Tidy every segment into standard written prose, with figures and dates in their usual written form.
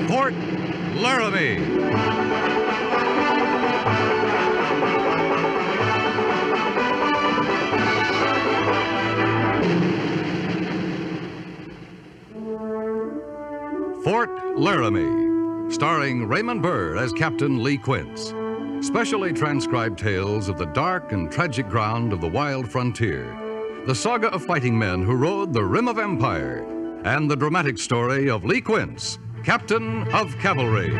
Fort Laramie. Fort Laramie, starring Raymond Burr as Captain Lee Quince. Specially transcribed tales of the dark and tragic ground of the wild frontier, the saga of fighting men who rode the rim of empire, and the dramatic story of Lee Quince, Captain of Cavalry.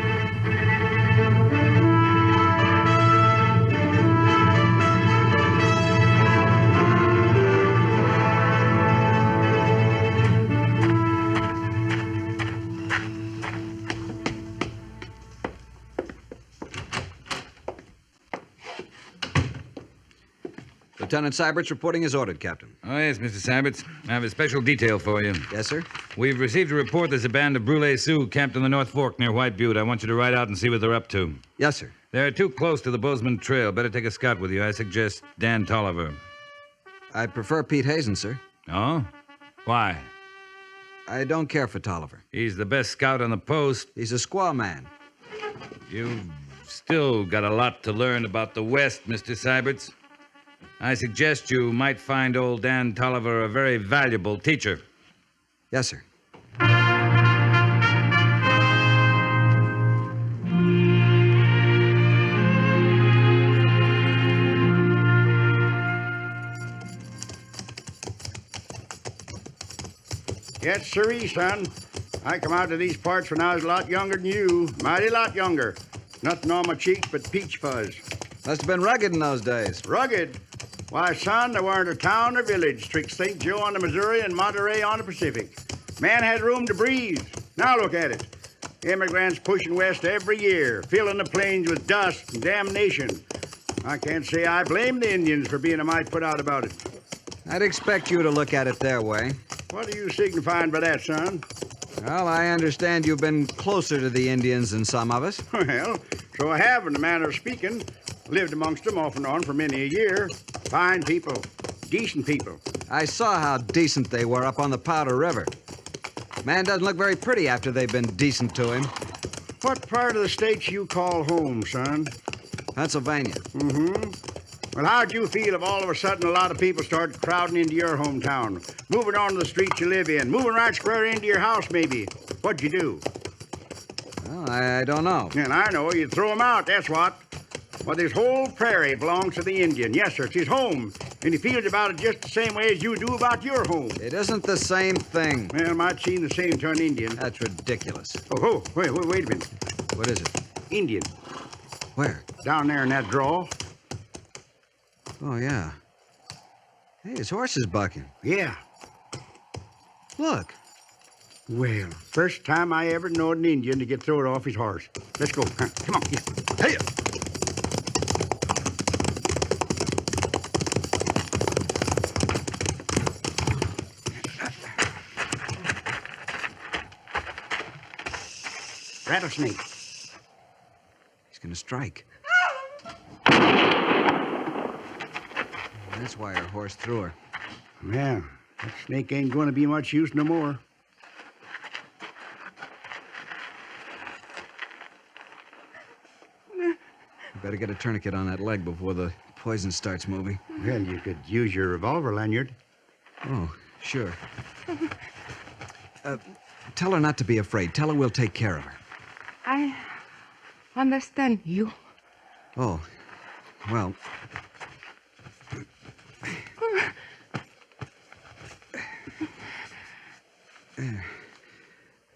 Lieutenant Sybert's reporting is ordered, Captain. Oh, yes, Mr. Syberts. I have a special detail for you. Yes, sir? We've received a report there's a band of Brûlé Sioux camped on the North Fork near White Butte. I want you to ride out and see what they're up to. Yes, sir. They're too close to the Bozeman Trail. Better take a scout with you. I suggest Dan Tolliver. I prefer Pete Hazen, sir. Oh? Why? I don't care for Tolliver. He's the best scout on the post. He's a squaw man. You've still got a lot to learn about the West, Mr. Syberts. I suggest you might find old Dan Tolliver a very valuable teacher. Yes, sir. Yes, sirree, son. I come out to these parts when I was a lot younger than you. Mighty lot younger. Nothing on my cheeks but peach fuzz. Must have been rugged in those days. Rugged? Why, son, there weren't a town or village twixt St. Joe on the Missouri and Monterey on the Pacific. Man had room to breathe. Now look at it. Immigrants pushing west every year, filling the plains with dust and damnation. I can't say I blame the Indians for being a mite put out about it. I'd expect you to look at it their way. What are you signifying by that, son? Well, I understand you've been closer to the Indians than some of us. Well, so I have, in the manner of speaking. Lived amongst them off and on for many a year. Fine people. Decent people. I saw how decent they were up on the Powder River. Man doesn't look very pretty after they've been decent to him. What part of the state you call home, son? Pennsylvania. Mm-hmm. Well, how'd you feel if all of a sudden a lot of people started crowding into your hometown, moving onto the streets you live in, moving right square into your house, maybe? What'd you do? Well, I don't know. And I know. You'd throw them out, that's what. Well, this whole prairie belongs to the Indian. Yes, sir, it's his home. And he feels about it just the same way as you do about your home. It isn't the same thing. Well, it might seem the same to an Indian. That's ridiculous. Oh, wait a minute. What is it? Indian. Where? Down there in that draw. Oh, yeah. Hey, his horse is bucking. Yeah. Look. Well, first time I ever knowed an Indian to get thrown off his horse. Let's go. Huh, come on. Yeah. Hey! Rattlesnake. He's gonna strike. That's why her horse threw her. Yeah, that snake ain't gonna be much use no more. You better get a tourniquet on that leg before the poison starts moving. Well, you could use your revolver lanyard. Oh, sure. Tell her not to be afraid. Tell her we'll take care of her. I understand you. Oh, well.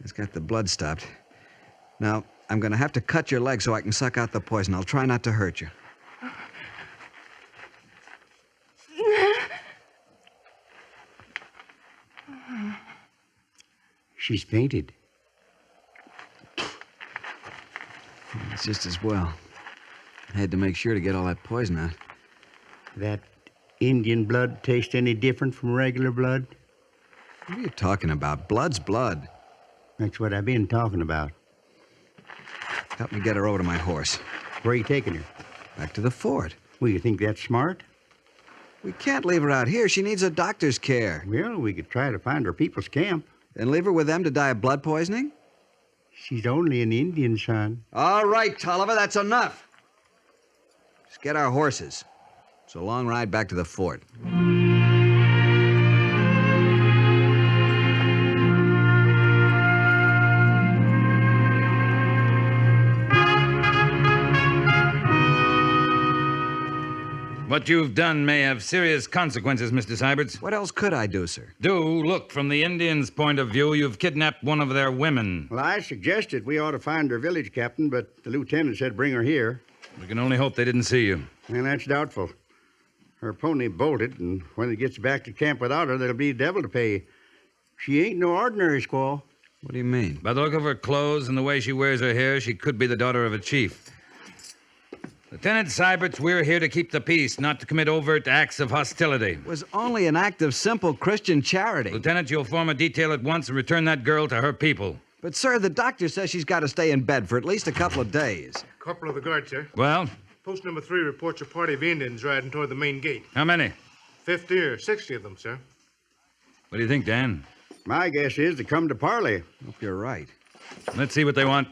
It's got the blood stopped. Now, I'm going to have to cut your leg so I can suck out the poison. I'll try not to hurt you. She's fainted. It's just as well. I had to make sure to get all that poison out. That Indian blood taste any different from regular blood? What are you talking about? Blood's blood. That's what I've been talking about. Help me get her over to my horse. Where are you taking her? Back to the fort. Well, you think that's smart? We can't leave her out here. She needs a doctor's care. Well, we could try to find her people's camp. Then leave her with them to die of blood poisoning? She's only an Indian, son. All right, Tolliver, that's enough. Just get our horses. It's a long ride back to the fort. What you've done may have serious consequences, Mr. Syberts. What else could I do, sir? Look, from the Indians' point of view, you've kidnapped one of their women. Well, I suggested we ought to find her village captain, but the lieutenant said bring her here. We can only hope they didn't see you. And that's doubtful. Her pony bolted, and when it gets back to camp without her, there'll be devil to pay. She ain't no ordinary squaw. What do you mean? By the look of her clothes and the way she wears her hair, she could be the daughter of a chief. Lieutenant Syberts, we're here to keep the peace, not to commit overt acts of hostility. It was only an act of simple Christian charity. Lieutenant, you'll form a detail at once and return that girl to her people. But, sir, the doctor says she's got to stay in bed for at least a couple of days. Corporal of the guard, sir. Well, Post number 3 reports a party of Indians riding toward the main gate. how many? 50 or 60 of them, sir. What do you think, Dan? My guess is to come to parley. Hope you're right. Let's see what they want.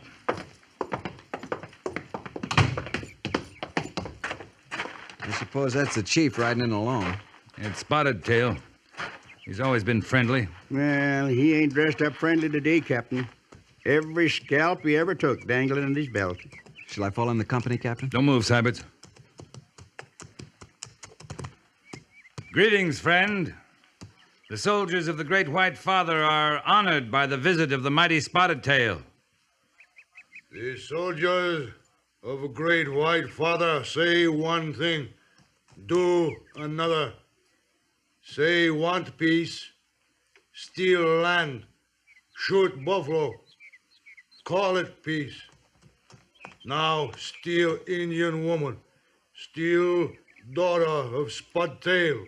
I suppose that's the chief riding in alone. It's Spotted Tail. He's always been friendly. Well, he ain't dressed up friendly today, Captain. Every scalp he ever took dangling in his belt. Shall I fall in the company, Captain? Don't move, Syberts. Greetings, friend. The soldiers of the Great White Father are honored by the visit of the mighty Spotted Tail. The soldiers of a great white father say one thing, do another. Say want peace, steal land, shoot buffalo, call it peace. Now steal Indian woman, steal daughter of Spotted Tail.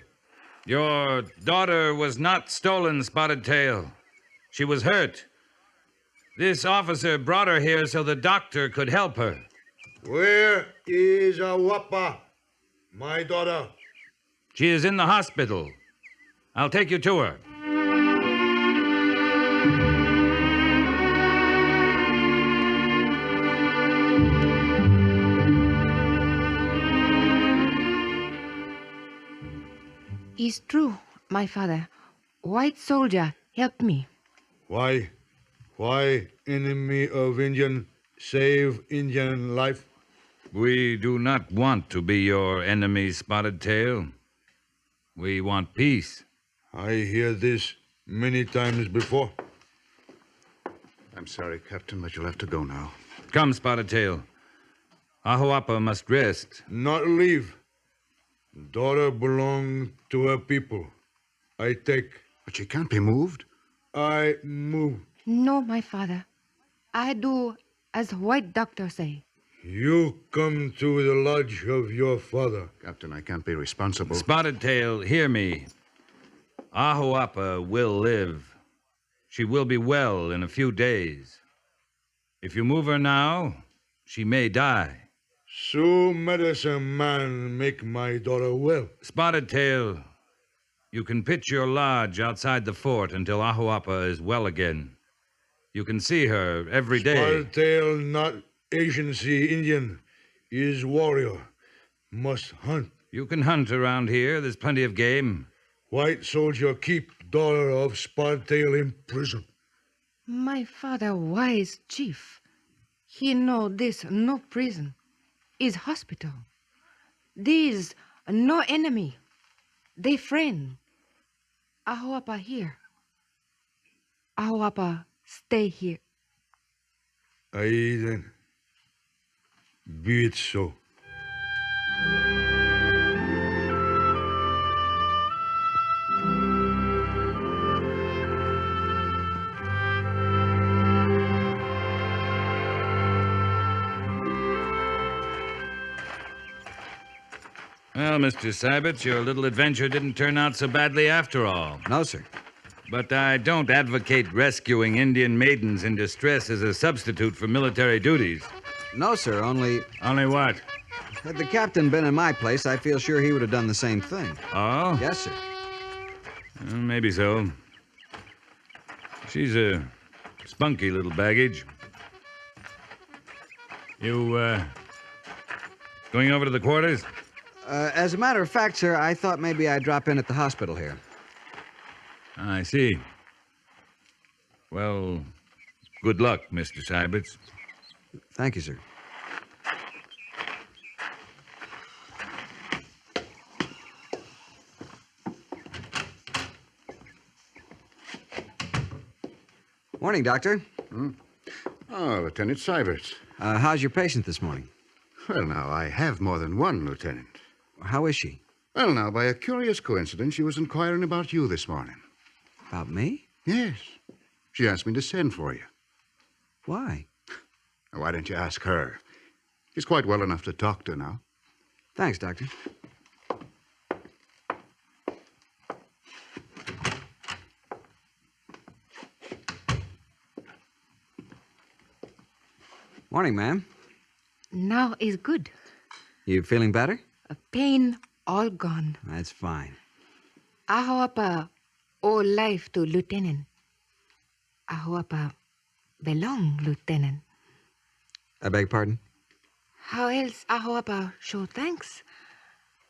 Your daughter was not stolen, Spotted Tail. She was hurt. This officer brought her here so the doctor could help her. Where is Ahuapa, my daughter? She is in the hospital. I'll take you to her. It's true, my father. White soldier, help me. Why enemy of Indian save Indian life? We do not want to be your enemy, Spotted Tail. We want peace. I hear this many times before. I'm sorry, Captain, but you'll have to go now. Come, Spotted Tail. Ahuapa must rest. Not leave. Daughter belong to her people. I take. But she can't be moved. I move. No, my father. I do as white doctor say. You come to the lodge of your father. Captain, I can't be responsible. Spotted Tail, hear me. Ahuapa will live. She will be well in a few days. If you move her now, she may die. So medicine man make my daughter well. Spotted Tail, you can pitch your lodge outside the fort until Ahuapa is well again. You can see her every day. Spotted Tail not agency Indian. Is warrior. Must hunt. You can hunt around here. There's plenty of game. White soldier keep daughter of Spotted Tail in prison. My father wise chief. He know this no prison. Is hospital. These no enemy. They friend. Ahuapa here. Ahuapa stay here. Aye then. Be it so. Well, Mr. Syberts, your little adventure didn't turn out so badly after all. No, sir. But I don't advocate rescuing Indian maidens in distress as a substitute for military duties. No, sir, only Only what? had the captain been in my place, I feel sure he would have done the same thing. Oh? Yes, sir. Maybe so. She's a spunky little baggage. You, going over to the quarters? As a matter of fact, sir, I thought maybe I'd drop in at the hospital here. I see. Well, good luck, Mr. Syberts. Thank you, sir. Morning, Doctor. Oh, Lieutenant Syberts. How's your patient this morning? Well, now, I have more than one, Lieutenant. How is she? Well, now, by a curious coincidence, she was inquiring about you this morning. About me? Yes. She asked me to send for you. Why? Now, why don't you ask her? She's quite well enough to talk to now. Thanks, Doctor. Morning, ma'am. Now is good. You feeling better? Pain all gone. That's fine. Ahuapa owe life to Lieutenant. Ahuapa belong, Lieutenant. I beg pardon? How else Ahuapa show thanks?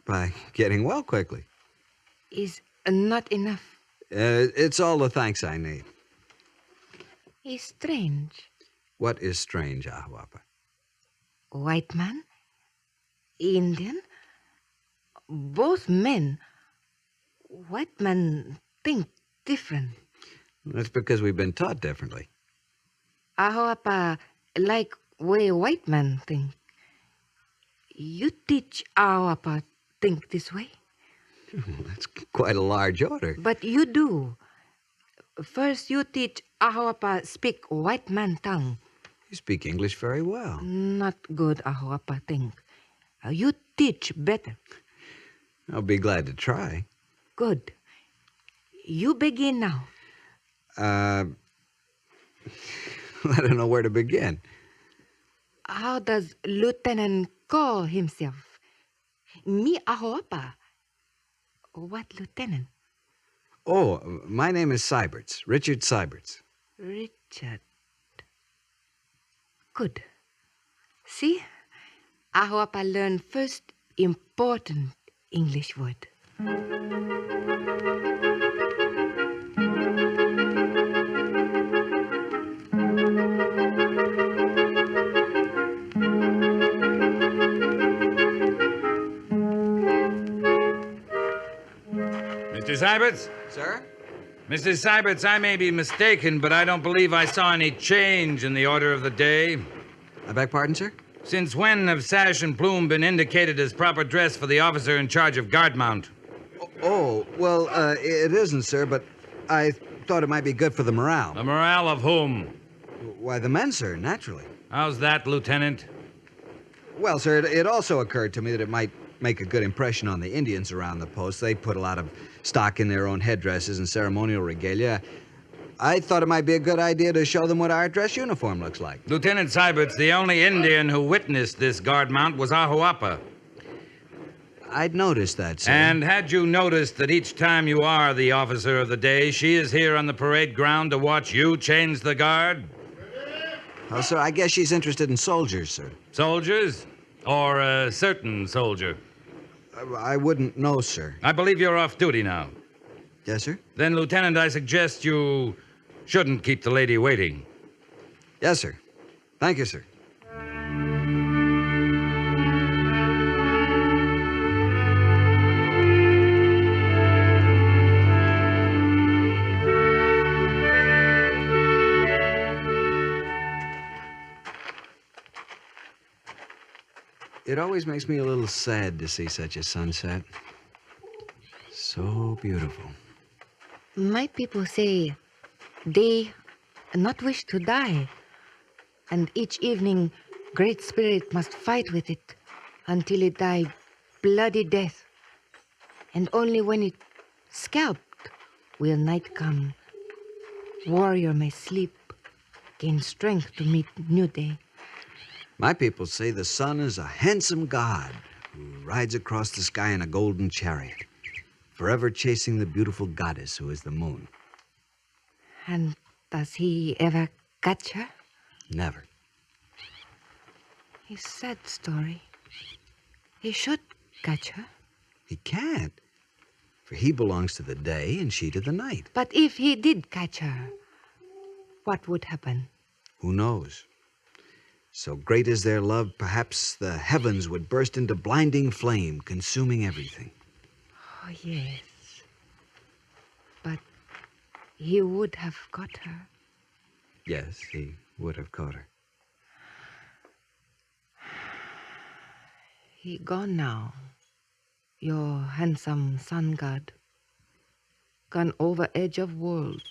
By getting well quickly. Is not enough. It's all the thanks I need. Is strange. What is strange, Ahuapa? White man, Indian, both men. White men think different. That's because we've been taught differently. Ahuapa like way white man think. You teach Ahuapa think this way? That's quite a large order. But you do. First you teach Ahuapa speak white man tongue. You speak English very well. Not good, Ahuapa think. You teach better. I'll be glad to try. Good. You begin now. I don't know where to begin. How does Lieutenant call himself? Me, Ahuapa. What lieutenant? Oh, my name is Syberts, Richard Syberts. Richard. Good. See? Ahuapa learn first important English word. Mr. Syberts? Sir? Mrs. Syberts, I may be mistaken, but I don't believe I saw any change in the order of the day. I beg pardon, sir? Since when have sash and plume been indicated as proper dress for the officer in charge of guard mount? Well, it isn't, sir, but I thought it might be good for the morale. The morale of whom? Why, the men, sir, naturally. How's that, Lieutenant? Well, sir, it also occurred to me that it might make a good impression on the Indians around the post. They put a lot of stock in their own headdresses and ceremonial regalia. I thought it might be a good idea to show them what our dress uniform looks like. Lieutenant Syberts, the only Indian who witnessed this guard mount was Ahuapa. I'd noticed that, sir. And had you noticed that each time you are the officer of the day, she is here on the parade ground to watch you change the guard? Oh, sir, I guess she's interested in soldiers, sir. Soldiers? Or a certain soldier? I wouldn't know, sir. I believe you're off duty now. Yes, sir? Then, Lieutenant, I suggest you shouldn't keep the lady waiting. Yes, sir. Thank you, sir. It always makes me a little sad to see such a sunset. So beautiful. My people say they not wish to die, and each evening Great Spirit must fight with it until it die bloody death. And only when it scalped will night come. Warrior may sleep, gain strength to meet new day. My people say the sun is a handsome god who rides across the sky in a golden chariot, forever chasing the beautiful goddess who is the moon. And Does he ever catch her? Never. His sad story. He should catch her. He can't. For he belongs to the day and she to the night. But if he did catch her, what would happen? Who knows? So great is their love, perhaps the heavens would burst into blinding flame, consuming everything. Oh, yes. But he would have got her. Yes, he would have caught her. He gone now. Your handsome sun god. Gone over edge of world.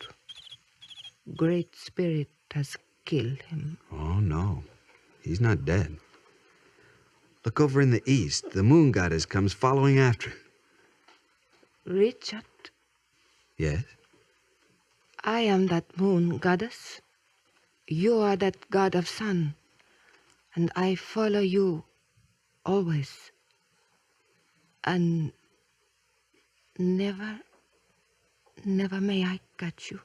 Great spirit has killed him. Oh, no. He's not dead. Look over in the east. The moon goddess comes following after him. Richard, Yes? I am that moon goddess. You are that god of sun. And I follow you always. And never may I catch you.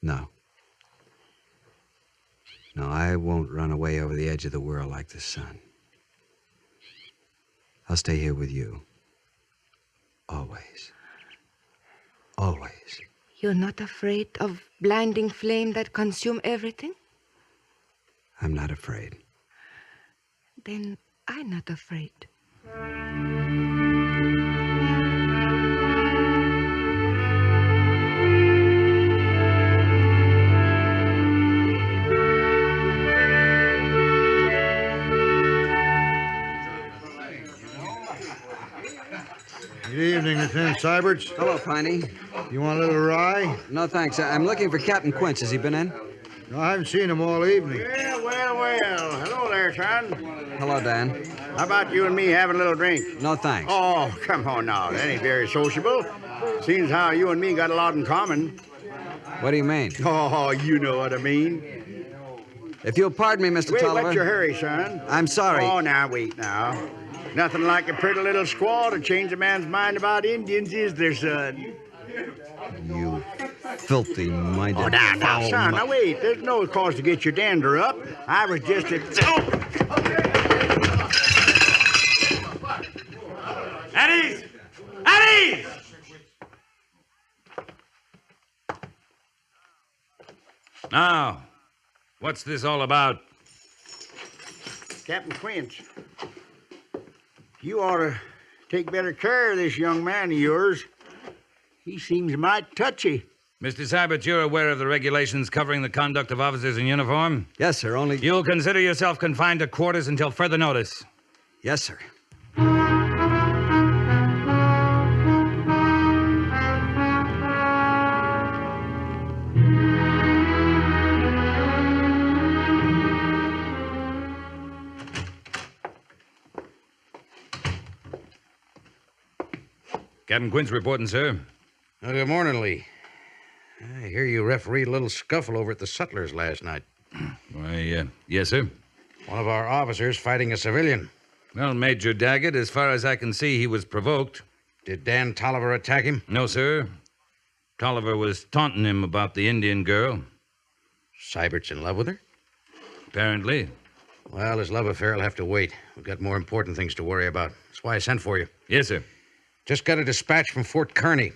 No. No, I won't run away over the edge of the world like the sun. I'll stay here with you. Always. Always. You're not afraid of blinding flame that consume everything? I'm not afraid. Then I'm not afraid. Good evening, Lieutenant Syberts. Hello, Piney. You want a little rye? No, thanks. I'm looking for Captain Quince. Has he been in? No, I haven't seen him all evening. Well. Hello there, son. Hello, Dan. How about you and me having a little drink? No, thanks. Oh, come on now. That ain't very sociable. Seems how you and me got a lot in common. What do you mean? Oh, you know what I mean. If you'll pardon me, Mr. Wait, Tolliver. what's your hurry, son? I'm sorry. Oh, now, wait now. Nothing like a pretty little squaw to change a man's mind about Indians, is there, son? You filthy-minded Oh, now, foul son, mu- now, wait. There's no cause to get your dander up. I was just at... At ease! At ease! Now, what's this all about? Captain Quince, you ought to take better care of this young man of yours. He seems mighty touchy. Mr. Syberts, you're aware of the regulations covering the conduct of officers in uniform? Yes, sir. Only... You'll consider yourself confined to quarters until further notice. Yes, sir. Captain Quince reporting, sir. Good morning, Lee. I hear you refereed a little scuffle over at the Sutlers last night. Why, yes, sir. One of our officers fighting a civilian. Well, Major Daggett, as far as I can see, he was provoked. Did Dan Tolliver attack him? No, sir. Tolliver was taunting him about the Indian girl. Sybert's in love with her? Apparently. Well, his love affair will have to wait. We've got more important things to worry about. That's why I sent for you. Yes, sir. Just got a dispatch from Fort Kearney.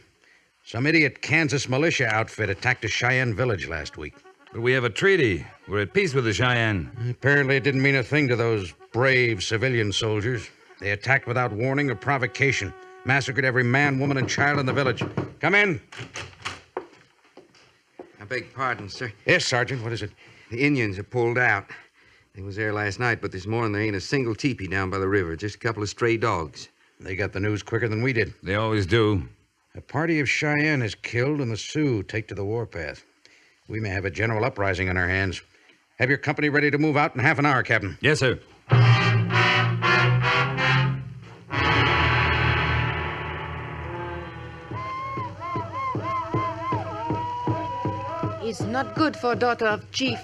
Some idiot Kansas militia outfit attacked a Cheyenne village last week. But we have a treaty. We're at peace with the Cheyenne. Apparently it didn't mean a thing to those brave civilian soldiers. They attacked without warning or provocation. Massacred every man, woman, and child in the village. Come in. I beg pardon, sir. Yes, Sergeant. What is it? The Indians are pulled out. They was there last night, but this morning there ain't a single teepee down by the river. Just a couple of stray dogs. They got the news quicker than we did. They always do. A party of Cheyenne is killed and the Sioux take to the warpath. We may have a general uprising on our hands. Have your company ready to move out in half an hour, Captain. Yes, sir. It's not good for daughter of chief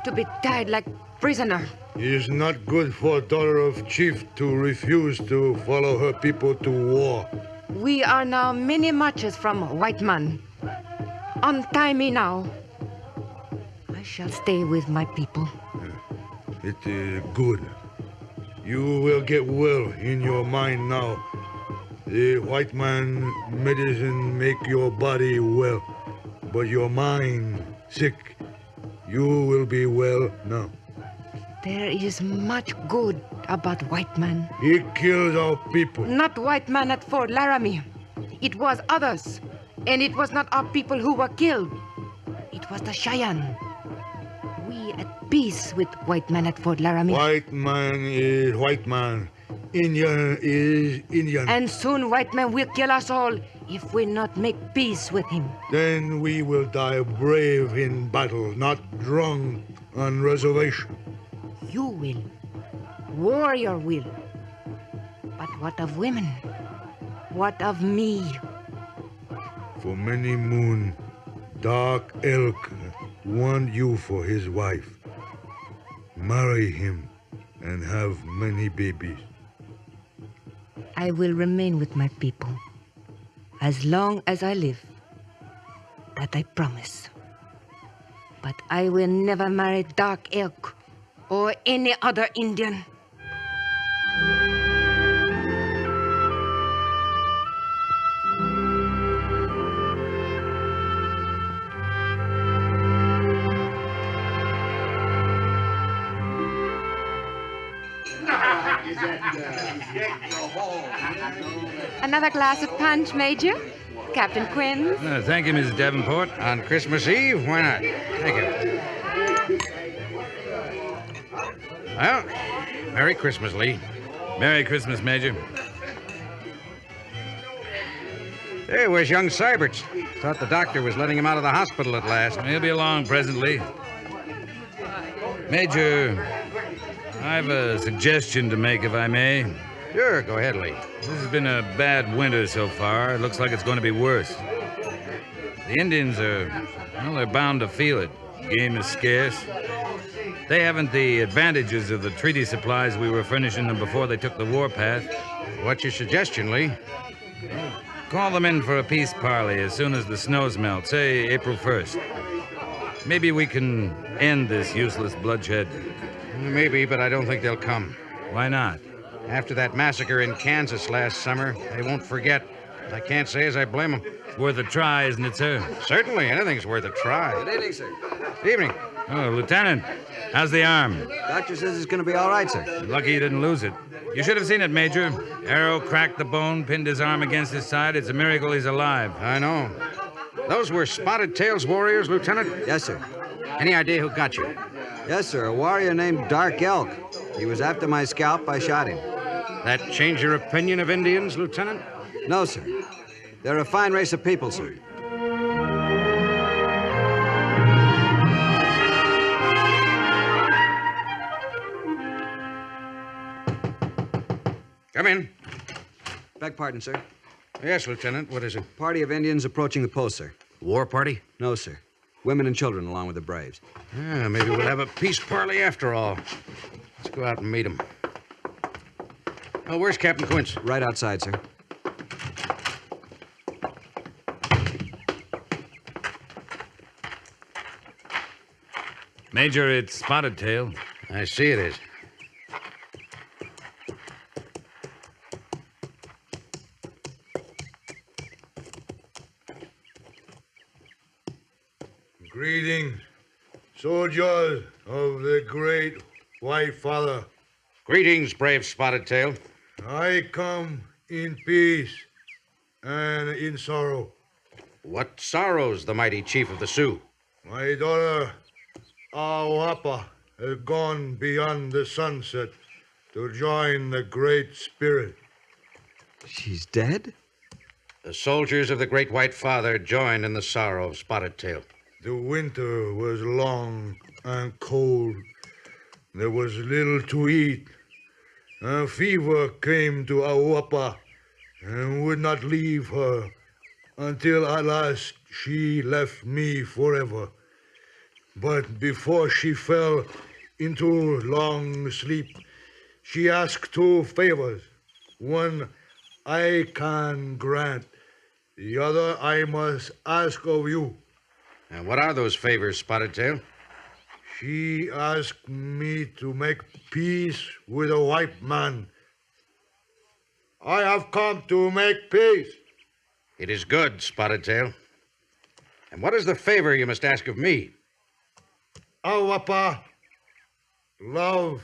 to be tied like prisoner. It is not good for a daughter of chief to refuse to follow her people to war. We are now many marches from white man. Untie me now. I shall stay with my people. It is good. You will get well in your mind now. The white man medicine make your body well, but your mind sick. You will be well now. There is much good about white man. He kills our people. Not white man at Fort Laramie. It was others. And it was not our people who were killed. It was the Cheyenne. We at peace with white man at Fort Laramie. White man is white man. Indian is Indian. And soon white man will kill us all if we not make peace with him. Then we will die brave in battle, not drunk on reservation. You will. Warrior will. But what of women? What of me? For many moon, Dark Elk want you for his wife. Marry him and have many babies. I will remain with my people as long as I live. That I promise. But I will never marry Dark Elk or any other Indian. Another glass of punch, Major? Captain Quinn? Thank you, Mrs. Davenport. On Christmas Eve? Why not? Thank you. Well, Merry Christmas, Lee. Merry Christmas, Major. Hey, where's young Syberts? Thought the doctor was letting him out of the hospital at last. He'll be along presently. Major, I have a suggestion to make, if I may. Sure, go ahead, Lee. This has been a bad winter so far. It looks like it's going to be worse. The Indians they're bound to feel it. Game is scarce. They haven't the advantages of the treaty supplies we were furnishing them before they took the warpath. What's your suggestion, Lee? Call them in for a peace parley as soon as the snows melt, say April 1st. Maybe we can end this useless bloodshed. Maybe, but I don't think they'll come. Why not? After that massacre in Kansas last summer, they won't forget. I can't say as I blame them. It's worth a try, isn't it, sir? Certainly, anything's worth a try. Good evening, sir. Evening. Oh, Lieutenant, how's the arm? Doctor says it's going to be all right, sir. Lucky you didn't lose it. You should have seen it, Major. Arrow cracked the bone, pinned his arm against his side. It's a miracle he's alive. I know. Those were Spotted Tail's warriors, Lieutenant? Yes, sir. Any idea who got you? Yes, sir. A warrior named Dark Elk. He was after my scalp. I shot him. That change your opinion of Indians, Lieutenant? No, sir. They're a fine race of people, sir. Come in. Beg pardon, sir. Yes, Lieutenant. What is it? Party of Indians approaching the post, sir. War party? No, sir. Women and children along with the braves. Yeah, maybe we'll have a peace parley after all. Let's go out and meet them. Oh, where's Captain Quince? Right outside, sir. Major, it's Spotted Tail. I see it is. Greetings, soldiers of the great white father. Greetings, brave Spotted Tail. I come in peace and in sorrow. What sorrows the mighty chief of the Sioux? My daughter, Ahuapa, has gone beyond the sunset to join the Great Spirit. She's dead? The soldiers of the great white father joined in the sorrow of Spotted Tail. The winter was long and cold. There was little to eat. A fever came to Ahuapa and would not leave her until at last she left me forever. But before she fell into long sleep, she asked two favors. One I can grant, the other I must ask of you. And what are those favors, Spotted Tail? she asked me to make peace with a white man. I have come to make peace. It is good, Spotted Tail. And what is the favor you must ask of me? Ahuapa love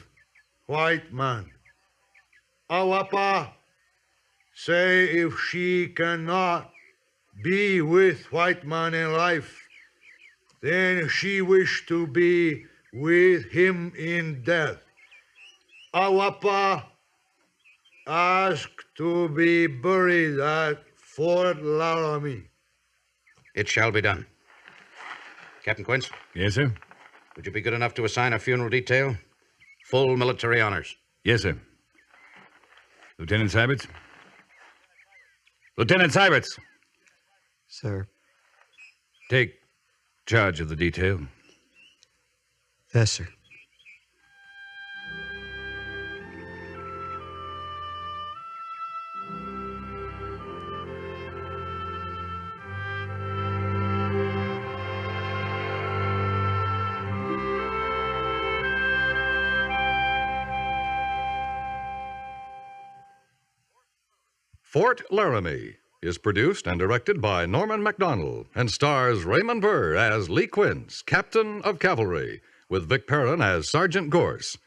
white man. Ahuapa say if she cannot be with white man in life, then she wish to be with him in death. Ahuapa ask to be buried at Fort Laramie. It shall be done. Captain Quince, Yes, sir? would you be good enough to assign a funeral detail? Full military honors. Yes, sir. Lieutenant Syberts? Lieutenant Syberts! Sir. Take charge of the detail. Yes, sir. Fort Laramie is produced and directed by Norman MacDonald and stars Raymond Burr as Lee Quince, Captain of Cavalry, with Vic Perrin as Sergeant Gorse.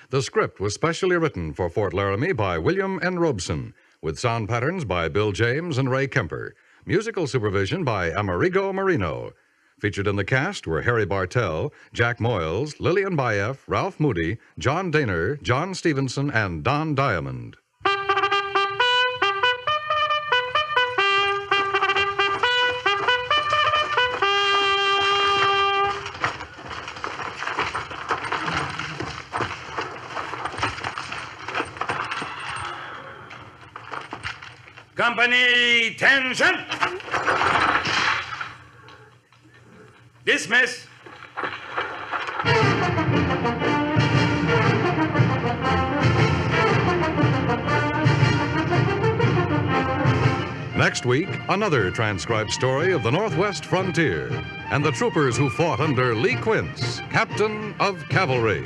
The script was specially written for Fort Laramie by William N. Robeson, with sound patterns by Bill James and Ray Kemper, musical supervision by Amerigo Marino. Featured in the cast were Harry Bartell, Jack Moyles, Lillian Buyeff, Ralph Moody, John Dehner, John Stephenson, and Don Diamond. Company, tension! Dismiss! Next week, another transcribed story of the Northwest frontier and the troopers who fought under Lee Quince, Captain of Cavalry.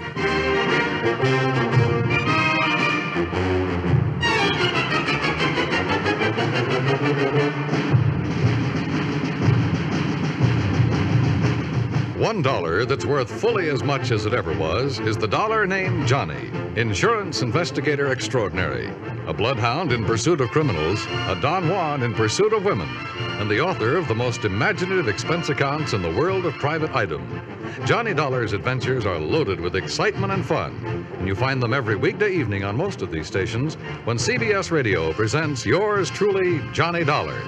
$1 that's worth fully as much as it ever was is the dollar named Johnny, insurance investigator extraordinary, a bloodhound in pursuit of criminals, a Don Juan in pursuit of women, and the author of the most imaginative expense accounts in the world of private item. Johnny Dollar's adventures are loaded with excitement and fun, and you find them every weekday evening on most of these stations when CBS Radio presents yours truly, Johnny Dollar.